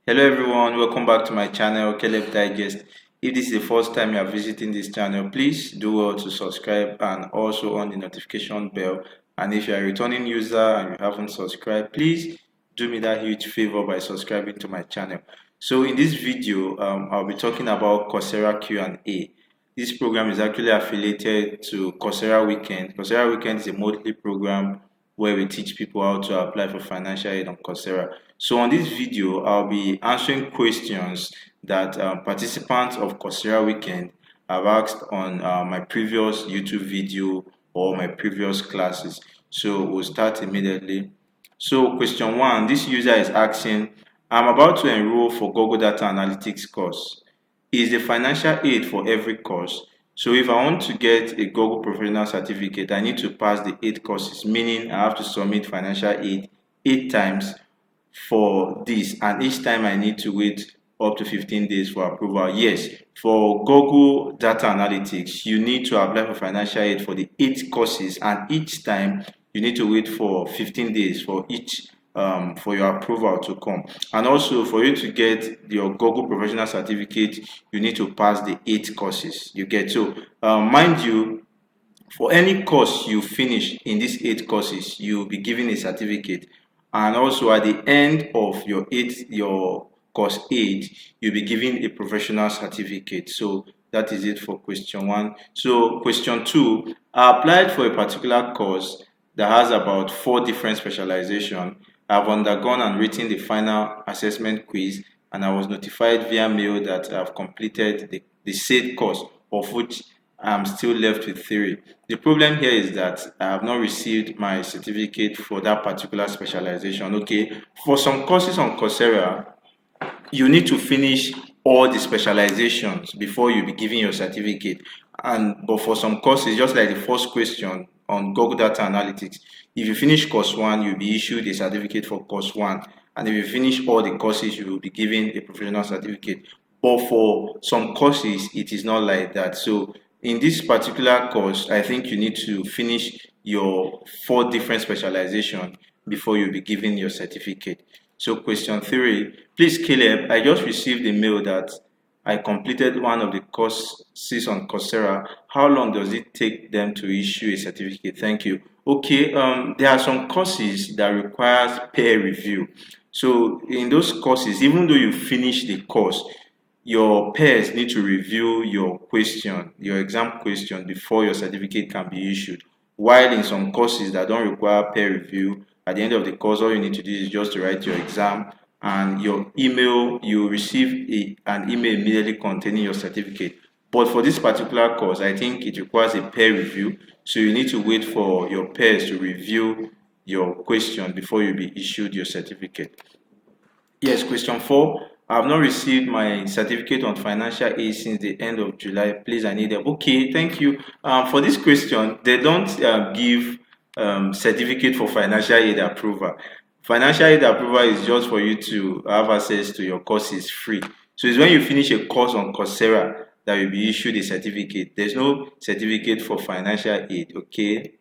Hello everyone, welcome back to my channel Caleb Digest. If this is the first time you are visiting this channel, please do well to subscribe and also on the notification bell. And if you are a returning user and you haven't subscribed, please do me that huge favor by subscribing to my channel. So in this video, I'll be talking about Coursera Q A. This program is actually affiliated to Coursera Weekend. Coursera Weekend is a monthly program where we teach people how to apply for financial aid on Coursera. So on this video, I'll be answering questions that participants of Coursera Weekend have asked on my previous YouTube video or my previous classes. So we'll start immediately. So question 1, this user is asking, I'm about to enroll for Google Data Analytics course. Is the financial aid for every course? So if I want to get a Google Professional Certificate, I need to pass the 8 courses, meaning I have to submit financial aid 8 times for this, and each time I need to wait up to 15 days for approval. Yes, for Google Data Analytics, you need to apply for financial aid for the 8 courses, and each time you need to wait for 15 days for each for your approval to come. And also for you to get your Google Professional Certificate, you need to pass the 8 courses. You get so mind you, for any course you finish in these 8 courses, you'll be given a certificate. And also at the end of your course 8, you'll be given a professional certificate. So that is it for question 1. So question 2, I applied for a particular course that has about 4 different specializations. I've undergone and written the final assessment quiz, and I was notified via mail that I've completed the said course, of which I'm still left with 3. The problem here is that I have not received my certificate for that particular specialization. Okay, for some courses on Coursera, you need to finish all the specializations before you be given your certificate. But for some courses, just like the first question on Google Data Analytics, if you finish course 1, you'll be issued a certificate for course 1. And if you finish all the courses, you will be given a professional certificate. But for some courses, it is not like that. So in this particular course, I think you need to finish your 4 different specializations before you'll be given your certificate. So question 3, please Caleb, I just received a mail that I completed one of the courses on Coursera. How long does it take them to issue a certificate? Thank you. Okay, there are some courses that requires peer review. So in those courses, even though you finish the course, your peers need to review your exam question before your certificate can be issued. While in some courses that don't require peer review, at the end of the course, all you need to do is just to write your exam, and your email, you receive an email immediately containing your certificate. But for this particular course, I think it requires a peer review, so you need to wait for your peers to review your question before you be issued your certificate. Yes, question 4. I have not received my certificate on financial aid since the end of July. Please, I need them. Okay, thank you. For this question, they don't give certificate for financial aid approval. Financial aid approval is just for you to have access to your courses free. So it's when you finish a course on Coursera that you'll be issued a certificate. There's no certificate for financial aid, okay?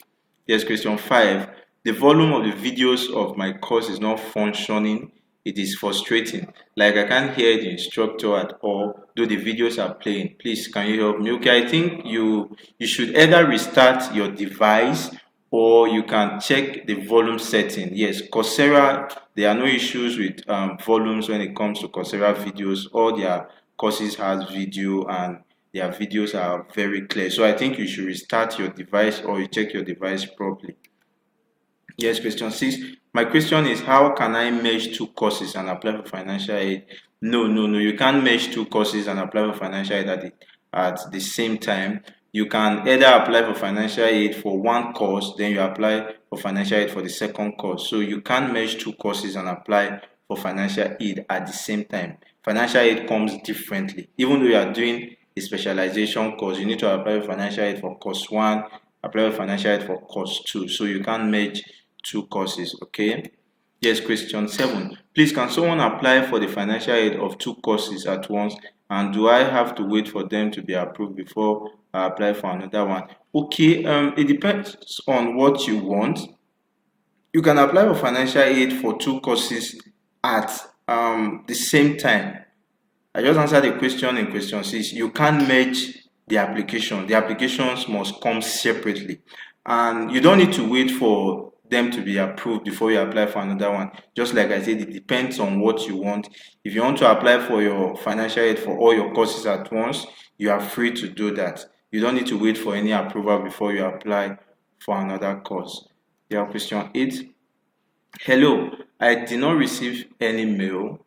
Yes, question 5. The volume of the videos of my course is not functioning. It is frustrating. Like I can't hear the instructor at all, though the videos are playing. Please, can you help me? Okay, I think you should either restart your device or you can check the volume setting. Yes, Coursera, there are no issues with volumes when it comes to Coursera videos. All their courses has video and their videos are very clear. So I think you should restart your device or you check your device properly. Yes, question 6. My question is, how can I merge 2 courses and apply for financial aid? No, you can't merge 2 courses and apply for financial aid at the same time. You can either apply for financial aid for 1 course, then you apply for financial aid for the second course. So you can't merge 2 courses and apply for financial aid at the same time. Financial aid comes differently. Even though you are doing a specialization course, you need to apply for financial aid for course 1, apply for financial aid for course 2. So you can't merge 2 courses, okay? Yes, question 7. Please, can someone apply for the financial aid of 2 courses at once? And do I have to wait for them to be approved before I apply for another one? Okay, it depends on what you want. You can apply for financial aid for 2 courses at the same time. I just answered the question in question 6. You can't merge the application. The applications must come separately. And you don't need to wait for them to be approved before you apply for another one. Just like I said, it depends on what you want. If you want to apply for your financial aid for all your courses at once, you are free to do that. You don't need to wait for any approval before you apply for another course. Yeah, question 8. Hello, I did not receive any mail.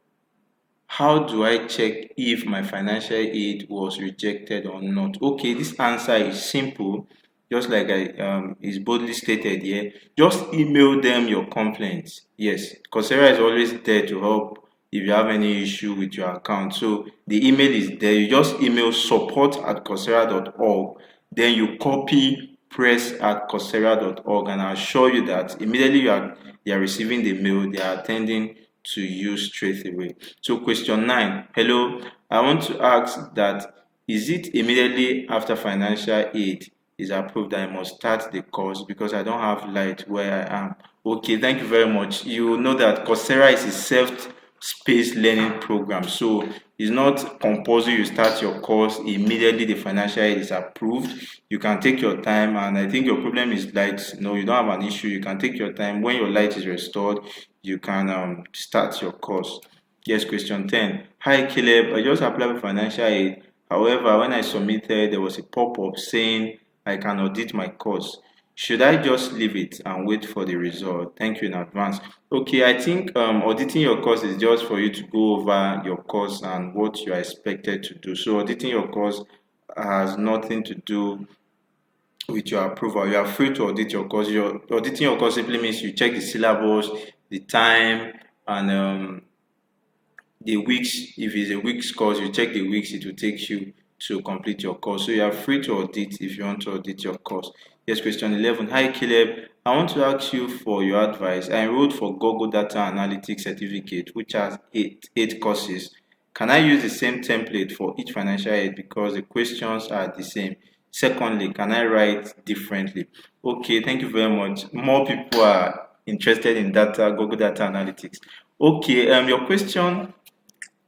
How do I check if my financial aid was rejected or not? Okay, this answer is simple, just like I is boldly stated here. Just email them your complaints. Yes, Coursera is always there to help if you have any issue with your account. So the email is there. You just email support@coursera.org. Then you copy press@coursera.org, and I'll assure you that immediately you are receiving the mail, they are attending to you straight away. So question 9. Hello, I want to ask that is it immediately after financial aid is approved that I must start the course because I don't have light where I am? Okay, thank you very much. You know that Coursera is a self-paced learning program, so it's not compulsory you start your course immediately the financial aid is approved. You can take your time, and I think your problem is light. No, you don't have an issue. You can take your time. When your light is restored, you can start your course. Yes, question 10. Hi Caleb, I just applied for financial aid. However, when I submitted, there was a pop-up saying I can audit my course. Should I just leave it and wait for the result? Thank you in advance. Okay, I think auditing your course is just for you to go over your course and what you are expected to do. So auditing your course has nothing to do with your approval. You are free to audit your course. Your auditing your course simply means you check the syllabus, the time, and the weeks. If it's a week's course, you check the weeks it will take you to complete your course. So you are free to audit if you want to audit your course. Yes, question 11. Hi Caleb, I want to ask you for your advice. I enrolled for Google Data Analytics Certificate, which has eight courses. Can I use the same template for each financial aid because the questions are the same? Secondly, can I write differently? Okay, thank you very much. More people are interested in Google Data Analytics. Okay, your question.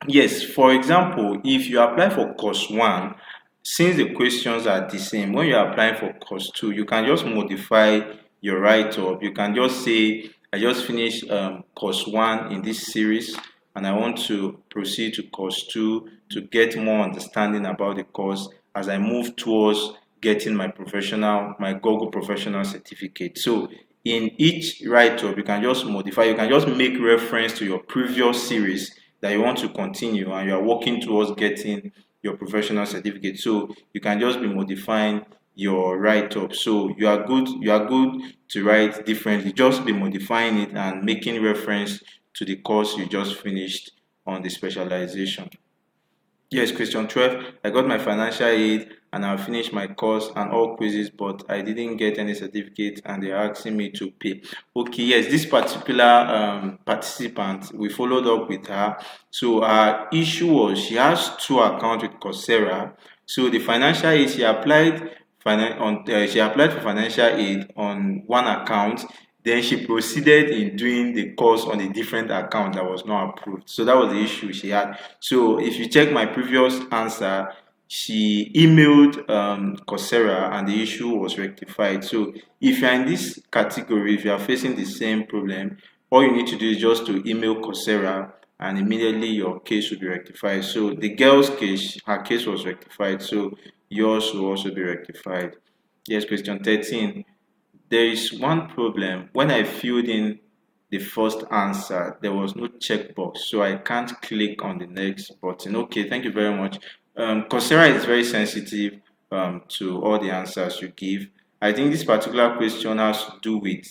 Yes, for example, if you apply for course 1, since the questions are the same, when you're applying for course 2, you can just modify your write-up. You can just say, I just finished course 1 in this series, and I want to proceed to course 2 to get more understanding about the course as I move towards getting my Google professional certificate. So in each write-up, you can just modify, you can just make reference to your previous series that you want to continue and you are working towards getting your professional certificate. So you can just be modifying your write-up. So you are good to write differently. Just be modifying it and making reference to the course you just finished on the specialization. Yes, question 12. I got my financial aid and I finished my course and all quizzes, but I didn't get any certificate and they're asking me to pay. Okay, yes, this particular participant, we followed up with her. So her issue was she has 2 accounts with Coursera. So the financial aid, she applied for financial aid on one account. Then she proceeded in doing the course on a different account that was not approved. So that was the issue she had. So if you check my previous answer, she emailed Coursera and the issue was rectified. So if you're in this category, if you are facing the same problem, all you need to do is just to email Coursera and immediately your case will be rectified. So the girl's case, her case was rectified. So yours will also be rectified. Yes, question 13. There is one problem. When I filled in the first answer, there was no checkbox, so I can't click on the next button. Okay, thank you very much. Coursera is very sensitive to all the answers you give. I think this particular question has to do with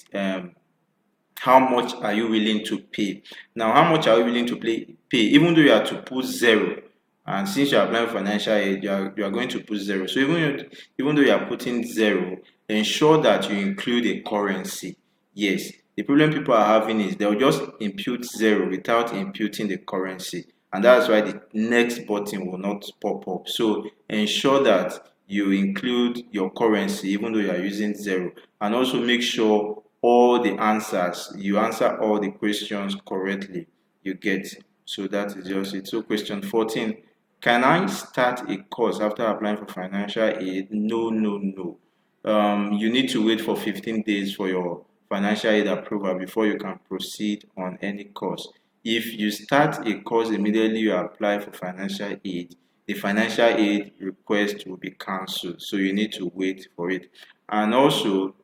how much are you willing to pay. Now, how much are you willing to pay? Even though you have to put 0, and since you are applying for financial aid, you are going to put 0. So even though you are putting 0, ensure that you include a currency. Yes, the problem people are having is they'll just impute 0 without imputing the currency, and that's why the next button will not pop up. So ensure that you include your currency even though you are using 0, and also make sure all the answers, you answer all the questions correctly. You get. So that is just it. So question 14, can I start a course after applying for financial aid? No, no, no. You need to wait for 15 days for your financial aid approval before you can proceed on any course. If you start a course immediately you apply for financial aid, the financial aid request will be cancelled. So you need to wait for it. And also,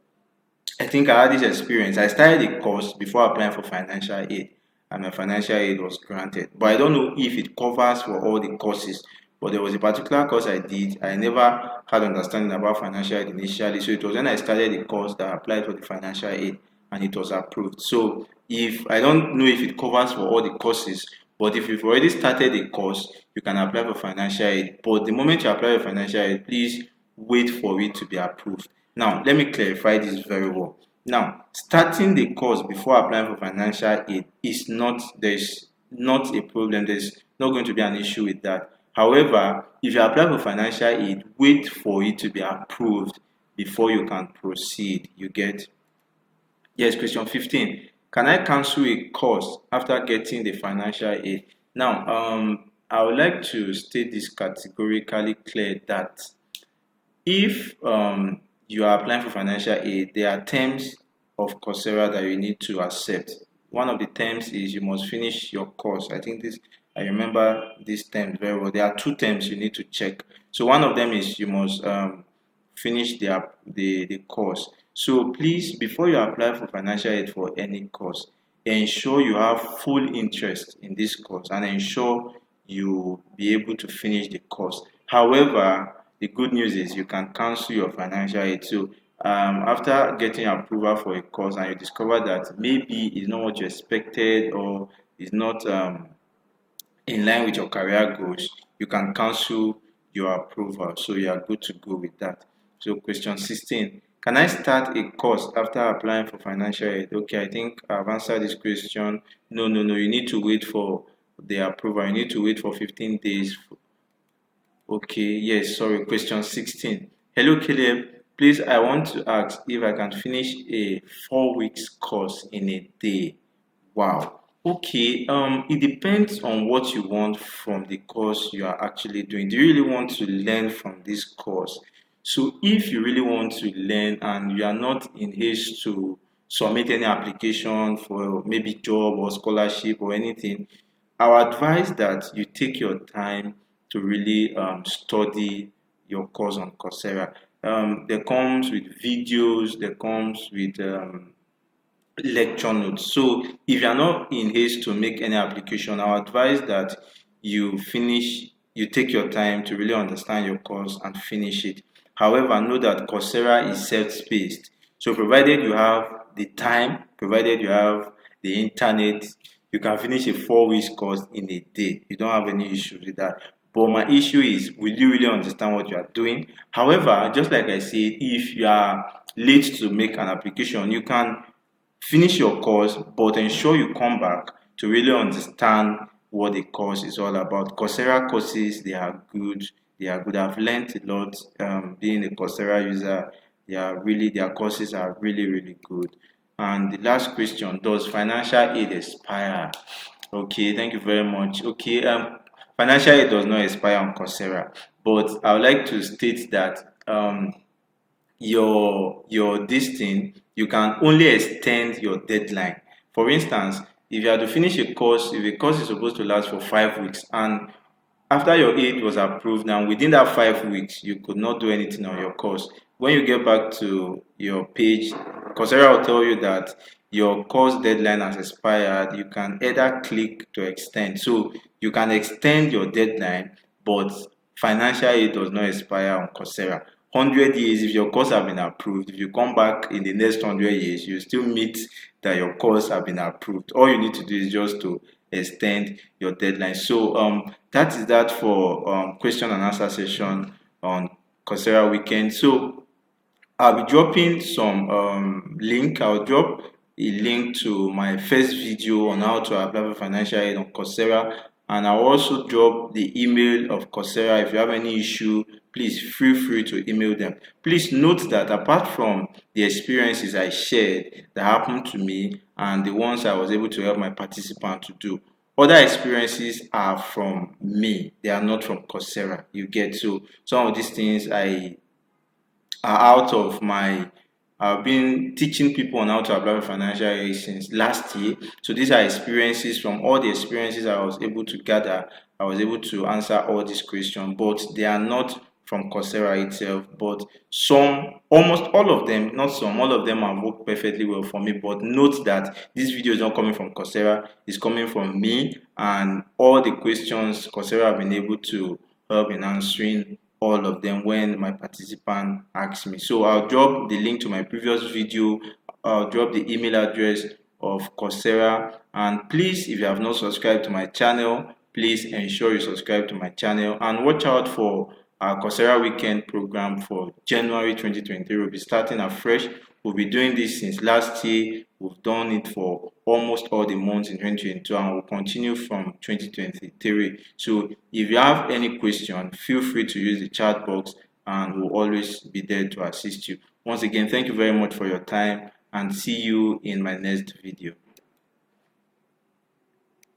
I think I had this experience. I started a course before applying for financial aid, and my financial aid was granted. But I don't know if it covers for all the courses. But there was a particular course I did. I never had understanding about financial aid initially. So it was when I started the course that I applied for the financial aid and it was approved. So if I don't know if it covers for all the courses, but if you've already started a course, you can apply for financial aid. But the moment you apply for financial aid, please wait for it to be approved. Now, let me clarify this very well. Now, starting the course before applying for financial aid is not, there's not a problem. There's not going to be an issue with that. However, if you apply for financial aid, wait for it to be approved before you can proceed. You get? Yes, question 15. Can I cancel a course after getting the financial aid? Now, I would like to state this categorically clear that if you are applying for financial aid, there are terms of Coursera that you need to accept. One of the terms is you must finish your course. I remember this term very well. There are two terms you need to check. So one of them is you must finish the course. So please, before you apply for financial aid for any course, ensure you have full interest in this course and ensure you be able to finish the course. However, the good news is you can cancel your financial aid. So after getting approval for a course and you discover that maybe it's not what you expected or it's not in line with your career goals, you can cancel your approval. So you are good to go with that. So question 16, can I start a course after applying for financial aid? Okay, I think I've answered this question. No, no, no, you need to wait for the approval. You need to wait for 15 days. Okay, yes, sorry, question 16. Hello, Caleb. Please, I want to ask if I can finish a 4 weeks course in a day. Wow. Okay, it depends on what you want from the course you are actually doing. Do you really want to learn from this course? So if you really want to learn and you are not in haste to submit any application for maybe job or scholarship or anything, I would advise that you take your time to really study your course on Coursera. There comes with videos, there comes with lecture notes. So if you are not in haste to make any application, I would advise that you take your time to really understand your course and finish it. However, know that Coursera is self-paced. So provided you have the time, provided you have the internet, you can finish a 4 weeks course in a day. You don't have any issues with that. But my issue is, will you really understand what you are doing? However, just like I said, if you are late to make an application, you can finish your course, but ensure you come back to really understand what the course is all about. Coursera courses, they are good. They are good. I've learned a lot being a Coursera user. Their courses are really, really good. And the last question, does financial aid expire? Okay, thank you very much. Okay, financial aid does not expire on Coursera, but I would like to state that your this thing, you can only extend your deadline. For instance, if you are to finish a course, if a course is supposed to last for 5 weeks and after your aid was approved, now within that 5 weeks you could not do anything on your course, when you get back to your page, Coursera will tell you that your course deadline has expired. You can either click to extend. So you can extend your deadline, but financial aid does not expire on Coursera. 100 years, if your course have been approved, if you come back in the next 100 years, you still meet that your course have been approved. All you need to do is just to extend your deadline. So that is that for question and answer session on Coursera Weekend. So I'll be dropping some link. I'll drop a link to my first video on how to apply for financial aid on Coursera, and I'll also drop the email of Coursera. If you have any issue, please feel free to email them. Please note that apart from the experiences I shared that happened to me and the ones I was able to help my participants to do, other experiences are from me, they are not from Coursera. You get, so some of these things I are out of my I've been teaching people on how to apply for financial aid since last year. So these are experiences. From all the experiences I was able to gather, I was able to answer all these questions, but they are not from Coursera itself. But some, almost all of them, not some, all of them have worked perfectly well for me. But note that this video is not coming from Coursera, it's coming from me, and all the questions Coursera have been able to help in answering all of them when my participant asks me. So I'll drop the link to my previous video, I'll drop the email address of Coursera, and please, if you have not subscribed to my channel, please ensure you subscribe to my channel and watch out for our Coursera Weekend program for January 2023. We'll be starting afresh. We'll be doing this since last year. We've done it for almost all the months in 2022 and we'll continue from 2023. So if you have any question, feel free to use the chat box and we'll always be there to assist you. Once again, thank you very much for your time and see you in my next video.